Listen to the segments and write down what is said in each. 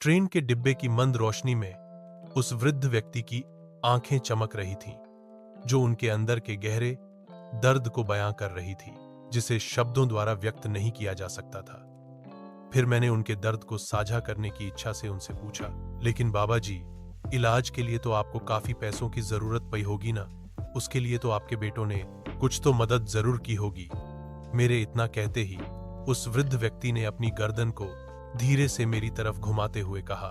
Train के डिब्बे की मंद रोशनी में उस वृद्ध व्यक्ति की आंखें चमक रही थीं, जो उनके अंदर के गहरे दर्द को बयां कर रही थी, जिसे शब्दों द्वारा व्यक्त नहीं किया जा सकता था। फिर मैंने उनके दर्द को साझा करने की इच्छा से उनसे पूछा, लेकिन बाबा जी, इलाज के लिए तो आपको काफी पैसों की जरूरत पड़ी होगी ना? उसके लिए तो आपके बेटों ने कुछ तो मदद जरूर की होगी। मेरे इतना कहते ही उस वृद्ध व्यक्ति ने अपनी गर्दन को धीरे से मेरी तरफ घुमाते हुए कहा,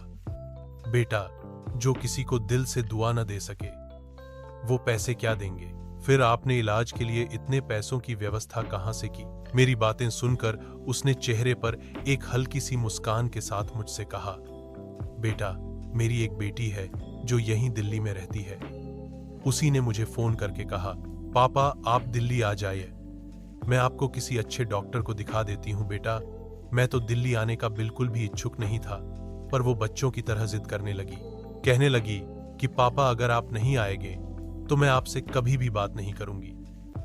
बेटा, जो किसी को दिल से दुआ न दे सके, वो पैसे क्या देंगे? फिर आपने इलाज के लिए इतने पैसों की व्यवस्था कहां से की? मेरी बातें सुनकर उसने चेहरे पर एक हल्की सी मुस्कान के साथ मुझसे कहा, बेटा, मेरी एक बेटी है जो यहीं दिल्ली में रहती है। उसी ने मुझे फोन करके कहा, पापा, आप दिल्ली आ जाइए, मैं आपको किसी अच्छे डॉक्टर को दिखा देती हूं। बेटा, मैं तो दिल्ली आने का बिल्कुल भी इच्छुक नहीं था, पर वो बच्चों की तरह जिद करने लगी, कहने लगी कि पापा, अगर आप नहीं आएंगे तो मैं आपसे कभी भी बात नहीं करूंगी।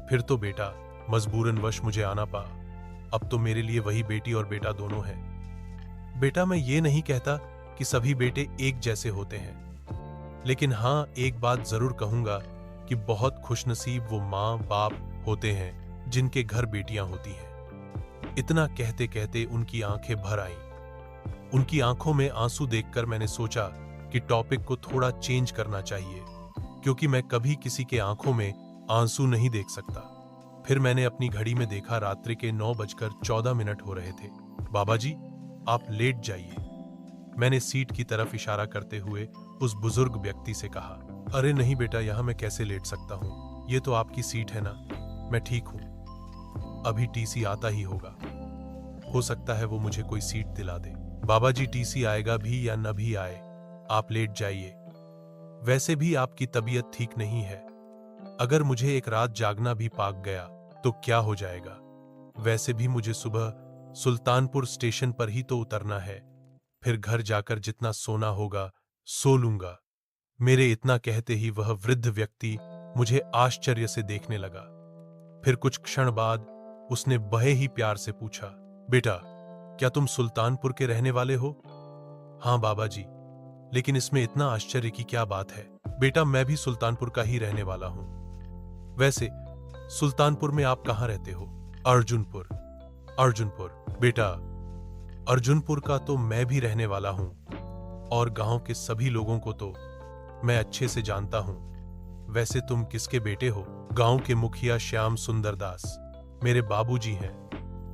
फिर तो बेटा, मजबूरनवश मुझे आना पड़ा। अब तो मेरे लिए वही बेटी और बेटा दोनों हैं। बेटा, मैं ये नहीं कहता कि सभी बेटे एक जैसे होते हैं, लेकिन हाँ, एक बात जरूर कहूंगा कि बहुत खुशनसीब वो माँ बाप होते हैं जिनके घर बेटियां होती हैं। इतना कहते कहते उनकी आंखें भर आईं। उनकी आंखों में आंसू देखकर मैंने सोचा कि टॉपिक को थोड़ा चेंज करना चाहिए, क्योंकि मैं कभी किसी के आंखों में आंसू नहीं देख सकता। फिर मैंने अपनी घड़ी में देखा, रात्रि के 9:14 हो रहे थे। बाबा जी, आप लेट जाइए, मैंने सीट की तरफ इशारा करते हुए उस बुजुर्ग व्यक्ति से कहा। अरे नहीं बेटा, यहां मैं कैसे लेट सकता हूं? ये तो आपकी सीट है ना, मैं ठीक हूं। अभी टीसी आता ही होगा, हो सकता है वो मुझे कोई सीट दिला दे। बाबा जी, टीसी आएगा भी या न भी आए, आप लेट जाइए। वैसे भी आपकी तबीयत ठीक नहीं है। अगर मुझे एक रात जागना भी पाक गया तो क्या हो जाएगा? वैसे भी मुझे सुबह सुल्तानपुर स्टेशन पर ही तो उतरना है, फिर घर जाकर जितना सोना होगा सो लूंगा। मेरे इतना कहते ही वह वृद्ध व्यक्ति मुझे आश्चर्य से देखने लगा। फिर कुछ क्षण बाद उसने बड़े ही प्यार से पूछा, बेटा, क्या तुम सुल्तानपुर के रहने वाले हो? हाँ बाबा जी, लेकिन इसमें इतना आश्चर्य की क्या बात है? बेटा, मैं भी सुल्तानपुर का ही रहने वाला हूं। वैसे सुल्तानपुर में आप कहां रहते हो? अर्जुनपुर। अर्जुनपुर? बेटा, अर्जुनपुर का तो मैं भी रहने वाला हूं, और गांव के सभी लोगों को तो मैं अच्छे से जानता हूं। वैसे तुम किसके बेटे हो? गांव के मुखिया श्याम सुंदर दास मेरे बाबूजी हैं।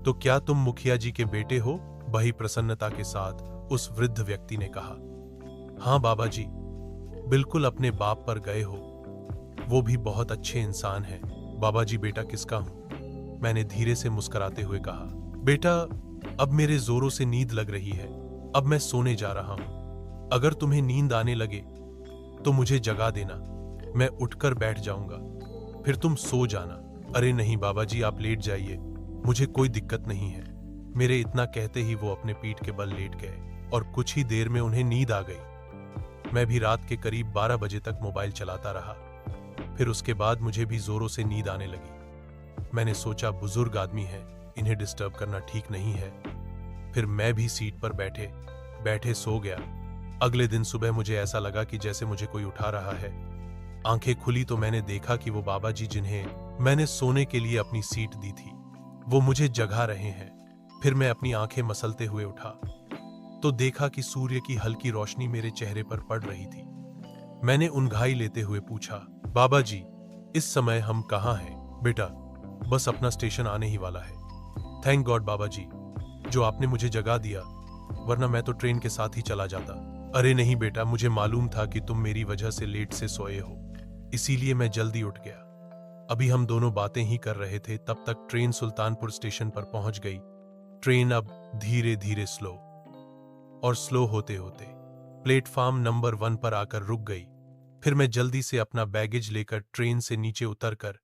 तो क्या तुम मुखिया जी के बेटे हो? बड़ी प्रसन्नता के साथ उस वृद्ध व्यक्ति ने कहा। हाँ बाबा जी, बिल्कुल अपने बाप पर गए हो, वो भी बहुत अच्छे इंसान हैं। बाबा जी, बेटा किसका हूं? मैंने धीरे से मुस्कुराते हुए कहा। बेटा, अब मेरे जोरों से नींद लग रही है, अब मैं सोने जा रहा हूं। अगर तुम्हें नींद आने लगे तो मुझे जगा देना, मैं उठकर बैठ जाऊंगा, फिर तुम सो जाना। अरे नहीं बाबा जी, आप लेट जाइए, मुझे कोई दिक्कत नहीं है। मेरे इतना कहते ही वो अपने पीठ के बल लेट गए और कुछ ही देर में उन्हें नींद आ गई। मैं भी रात के करीब 12 बजे तक मोबाइल चलाता रहा। फिर उसके बाद मुझे भी जोरों से नींद आने लगी। मैंने सोचा, बुजुर्ग आदमी हैं, इन्हें डिस्टर्ब करना ठीक नहीं है। फिर मैं भी सीट पर बैठे बैठे सो गया। अगले दिन सुबह मुझे ऐसा लगा कि जैसे मुझे कोई उठा रहा है। आंखें खुली तो मैंने देखा कि वो बाबा जी, जिन्हें मैंने सोने के लिए अपनी सीट दी थी, वो मुझे जगा रहे हैं। फिर मैं अपनी आंखें मसलते हुए उठा तो देखा कि सूर्य की हल्की रोशनी मेरे चेहरे पर पड़ रही थी। मैंने उंघाई लेते हुए पूछा, बाबा जी, इस समय हम कहाँ हैं? बेटा, बस अपना स्टेशन आने ही वाला है। थैंक गॉड बाबा जी, जो आपने मुझे जगा दिया, वरना मैं तो ट्रेन के साथ ही चला जाता। अरे नहीं बेटा, मुझे मालूम था कि तुम मेरी वजह से लेट से सोए हो, इसीलिए मैं जल्दी उठ गया। अभी हम दोनों बातें ही कर रहे थे, तब तक ट्रेन सुल्तानपुर स्टेशन पर पहुंच गई। ट्रेन अब धीरे धीरे स्लो होते होते प्लेटफॉर्म नंबर 1 पर आकर रुक गई। फिर मैं जल्दी से अपना बैगेज लेकर ट्रेन से नीचे उतरकर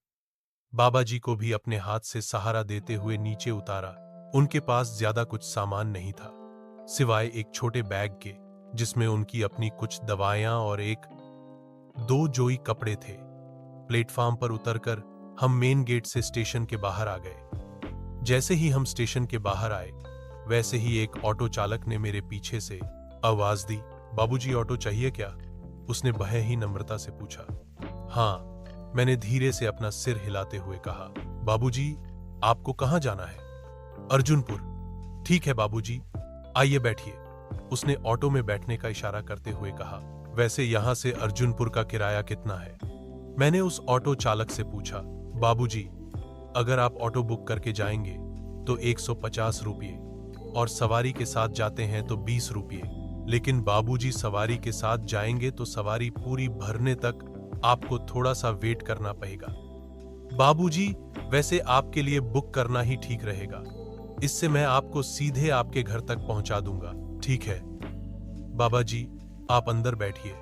बाबा जी को भी अपने हाथ से सहारा देते हुए नीचे उतारा। उनके पास ज्यादा कुछ सामान नहीं था, सिवाय एक छोटे बैग के, जिसमें उनकी अपनी कुछ दवाइयां और 1-2 जोड़ी कपड़े थे। प्लेटफॉर्म पर उतरकर हम मेन गेट से स्टेशन के बाहर आ गए। जैसे ही हम स्टेशन के बाहर आए, वैसे ही एक ऑटो चालक ने मेरे पीछे से आवाज दी। बाबूजी ऑटो चाहिए क्या? उसने भय ही नम्रता से पूछा। हाँ, मैंने धीरे से अपना सिर हिलाते हुए कहा। बाबूजी, आपको कहाँ जाना है? अर्जुनपुर। ठीक है बाबूजी, आइए बैठिए, उसने ऑटो में बैठने का इशारा करते हुए कहा। वैसे यहां से अर्जुनपुर का किराया कितना है? मैंने उस ऑटो चालक से पूछा। बाबूजी, अगर आप ऑटो बुक करके जाएंगे तो 150 रुपये और सवारी के साथ जाते हैं तो 20 रुपये। लेकिन बाबूजी, सवारी के साथ जाएंगे तो सवारी पूरी भरने तक आपको थोड़ा सा वेट करना पड़ेगा। बाबूजी, वैसे आपके लिए बुक करना ही ठीक रहेगा, इससे मैं आपको सीधे आपके घर तक पहुंचा दूंगा। ठीक है बाबा जी, आप अंदर बैठिए।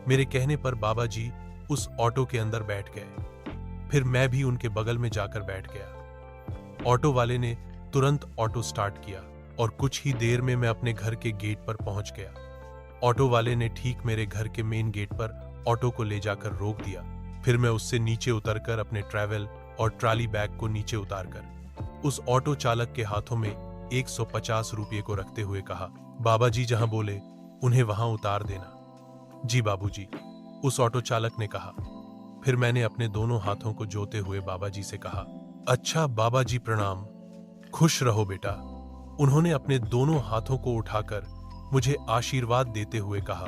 मेरे कहने पर बाबा जी उस ऑटो के अंदर बैठ गए। फिर मैं भी उनके बगल में जाकर बैठ गया। ऑटो वाले ने तुरंत ऑटो स्टार्ट किया और कुछ ही देर में मैं अपने घर के गेट पर पहुंच गया। ऑटो वाले ने ठीक मेरे घर के मेन गेट पर ऑटो को ले जाकर रोक दिया। फिर मैं उससे नीचे उतरकर अपने ट्रैवल और ट्रॉली बैग को नीचे उतारकर उस ऑटो चालक के हाथों में 150 रुपये को रखते हुए कहा, बाबा जी जहां बोले उन्हें वहां उतार देना। जी बाबूजी, उस ऑटो चालक ने कहा। फिर मैंने अपने दोनों हाथों को जोते हुए बाबा जी से कहा, अच्छा बाबा जी प्रणाम, खुश रहो बेटा। उन्होंने अपने दोनों हाथों को उठाकर मुझे आशीर्वाद देते हुए कहा।